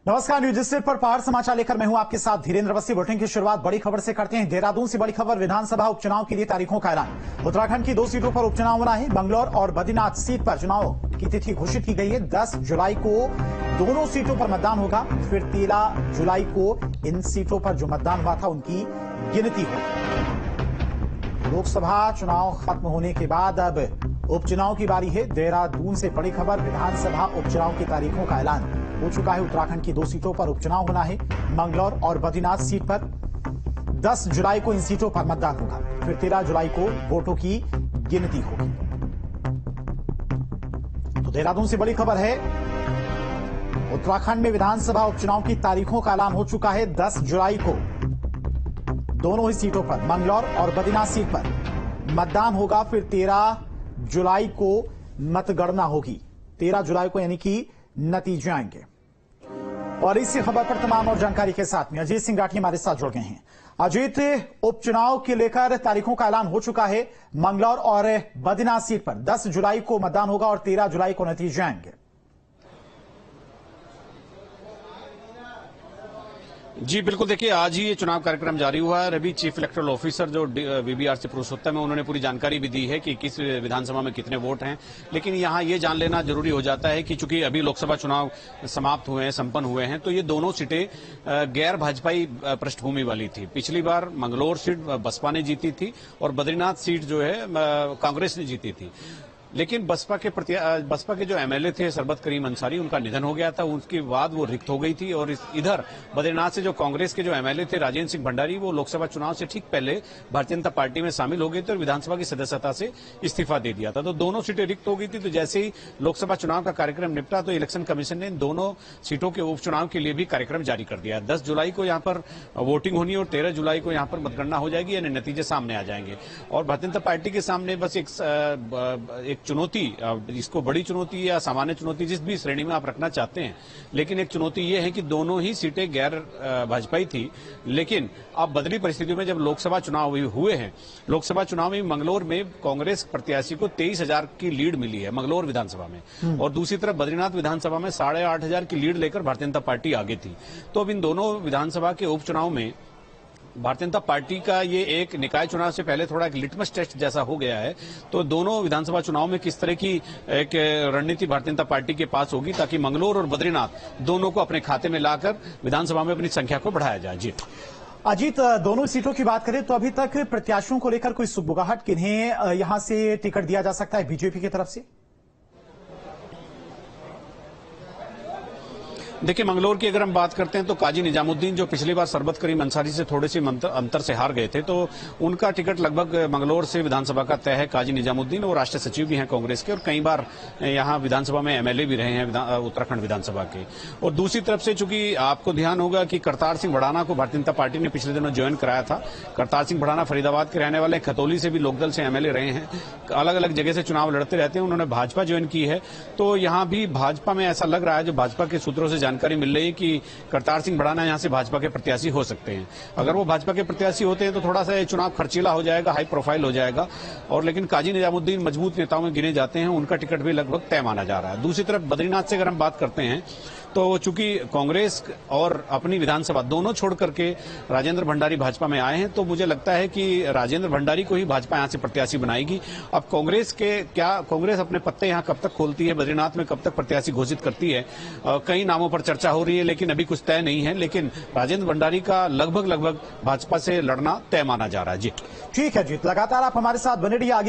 नमस्कार, news state पर पहाड़ समाचार लेकर मैं हूं आपके साथ धीरेन्द्र अवस्थी। बुलेटिन की शुरुआत बड़ी खबर से करते हैं। देहरादून से बड़ी खबर, विधानसभा उपचुनाव के लिए तारीखों का ऐलान। उत्तराखंड की 2 सीटों पर उपचुनाव होना है। मंगलौर और बद्रीनाथ सीट पर चुनाव की तिथि घोषित की गई है। 10 जुलाई को दोनों सीटों पर मतदान होगा। फिर 13 जुलाई को इन सीटों पर जो मतदान हुआ था उनकी गिनती होगी। लोकसभा चुनाव खत्म होने के बाद अब उपचुनाव की बारी है। देहरादून से बड़ी खबर, विधानसभा उपचुनाव की तारीखों का ऐलान हो चुका है। उत्तराखंड की 2 सीटों पर उपचुनाव होना है। मंगलौर और बद्रीनाथ सीट पर 10 जुलाई को इन सीटों पर मतदान होगा। फिर 13 जुलाई को वोटों की गिनती होगी। तो देहरादून से बड़ी खबर है, उत्तराखंड में विधानसभा उपचुनाव की तारीखों का ऐलान हो चुका है। 10 जुलाई को दोनों ही सीटों पर, मंगलौर और बद्रीनाथ सीट पर मतदान होगा। फिर 13 जुलाई को मतगणना होगी। 13 जुलाई को यानी कि नतीजे आएंगे। और इसी खबर पर तमाम और जानकारी के साथ में अजीत सिंह राठी हमारे साथ जुड़ गए हैं। अजीत, उपचुनाव के लेकर तारीखों का ऐलान हो चुका है। मंगलौर और बद्रीनाथ सीट पर 10 जुलाई को मतदान होगा और 13 जुलाई को नतीजे आएंगे। जी बिल्कुल, देखिए आज ही ये चुनाव कार्यक्रम जारी हुआ है। अभी चीफ इलेक्टोरल ऑफिसर जो वीबीआरसी पुरुषोत्तम है, उन्होंने पूरी जानकारी भी दी है कि किस विधानसभा में कितने वोट हैं। लेकिन यहाँ ये जान लेना जरूरी हो जाता है कि चूंकि अभी लोकसभा चुनाव समाप्त हुए हैं, संपन्न हुए हैं, तो ये दोनों सीटें गैर भाजपाई पृष्ठभूमि वाली थी। पिछली बार मंगलौर सीट बसपा ने जीती थी और बद्रीनाथ सीट जो है कांग्रेस ने जीती थी। लेकिन बसपा के जो एमएलए थे सरबत करीम अंसारी, उनका निधन हो गया था। उसके बाद वो रिक्त हो गई थी। और इधर बद्रीनाथ से जो कांग्रेस के जो एमएलए थे राजेंद्र सिंह भंडारी, वो लोकसभा चुनाव से ठीक पहले भारतीय जनता पार्टी में शामिल हो गए थे और विधानसभा की सदस्यता से इस्तीफा दे दिया था। तो दोनों सीटें रिक्त हो गई थी। तो जैसे ही लोकसभा चुनाव का कार्यक्रम निपटा तो इलेक्शन कमीशन ने दोनों सीटों के उपचुनाव के लिए भी कार्यक्रम जारी कर दिया। 10 जुलाई को यहाँ पर वोटिंग होनी और 13 जुलाई को यहाँ पर मतगणना हो जाएगी, यानी नतीजे सामने आ जाएंगे। और भारतीय जनता पार्टी के सामने बस एक चुनौती, इसको बड़ी चुनौती या सामान्य चुनौती जिस भी श्रेणी में आप रखना चाहते हैं, लेकिन एक चुनौती यह है कि दोनों ही सीटें गैर भाजपाई थी। लेकिन अब बदली परिस्थितियों में जब लोकसभा चुनाव हुए हैं, लोकसभा चुनाव में मंगलौर में कांग्रेस प्रत्याशी को 23,000 की लीड मिली है मंगलौर विधानसभा में, और दूसरी तरफ बद्रीनाथ विधानसभा में 8,500 की लीड लेकर भारतीय जनता पार्टी आगे थी। तो अब इन दोनों विधानसभा के उपचुनाव में भारतीय जनता पार्टी का ये एक निकाय चुनाव से पहले थोड़ा एक लिटमस टेस्ट जैसा हो गया है। तो दोनों विधानसभा चुनाव में किस तरह की एक रणनीति भारतीय जनता पार्टी के पास होगी, ताकि मंगलौर और बद्रीनाथ दोनों को अपने खाते में लाकर विधानसभा में अपनी संख्या को बढ़ाया जाए। जी अजीत, दोनों सीटों की बात करें तो अभी तक प्रत्याशियों को लेकर कोई सुगबुगाहट, किन्हें यहां से टिकट दिया जा सकता है बीजेपी की तरफ से? देखिए, मंगलौर की अगर हम बात करते हैं तो काजी निजामुद्दीन, जो पिछली बार सरबत करीम अंसारी से थोड़े से अंतर से हार गए थे, तो उनका टिकट लगभग मंगलौर से विधानसभा का तय है। काजी निजामुद्दीन और राष्ट्रीय सचिव भी हैं कांग्रेस के और कई बार यहां विधानसभा में एमएलए भी रहे हैं उत्तराखंड विधानसभा के। और दूसरी तरफ से चूंकि आपको ध्यान होगा कि करतार सिंह भड़ाना को भारतीय जनता पार्टी ने पिछले दिनों ज्वाइन कराया था। करतार सिंह भड़ाना फरीदाबाद के रहने वाले, खतौली से भी लोकदल से एमएलए रहे हैं, अलग अलग जगह से चुनाव लड़ते रहते हैं। उन्होंने भाजपा ज्वाइन की है। तो यहां भी भाजपा में ऐसा लग रहा है, जो भाजपा के सूत्रों से जानकारी मिल रही है, कि करतार सिंह भड़ाना यहां से भाजपा के प्रत्याशी हो सकते हैं। अगर वो भाजपा के प्रत्याशी होते हैं तो थोड़ा सा चुनाव खर्चीला हो जाएगा, हाई प्रोफाइल हो जाएगा। और लेकिन काजी निजामुद्दीन मजबूत नेताओं में गिने जाते हैं, उनका टिकट भी लगभग तय माना जा रहा है। दूसरी तरफ बद्रीनाथ से अगर हम बात करते हैं तो चूंकि कांग्रेस और अपनी विधानसभा दोनों छोड़ करके राजेंद्र भंडारी भाजपा में आए हैं, तो मुझे लगता है कि राजेंद्र भंडारी को ही भाजपा यहां से प्रत्याशी बनाएगी। अब कांग्रेस अपने पत्ते यहां कब तक खोलती है, बद्रीनाथ में कब तक प्रत्याशी घोषित करती है, कई नामों पर चर्चा हो रही है, लेकिन अभी कुछ तय नहीं है। लेकिन राजेंद्र भंडारी का लगभग भाजपा से लड़ना तय माना जा रहा है। जी ठीक है जीत, लगातार आप हमारे साथ बने रहिए। आगे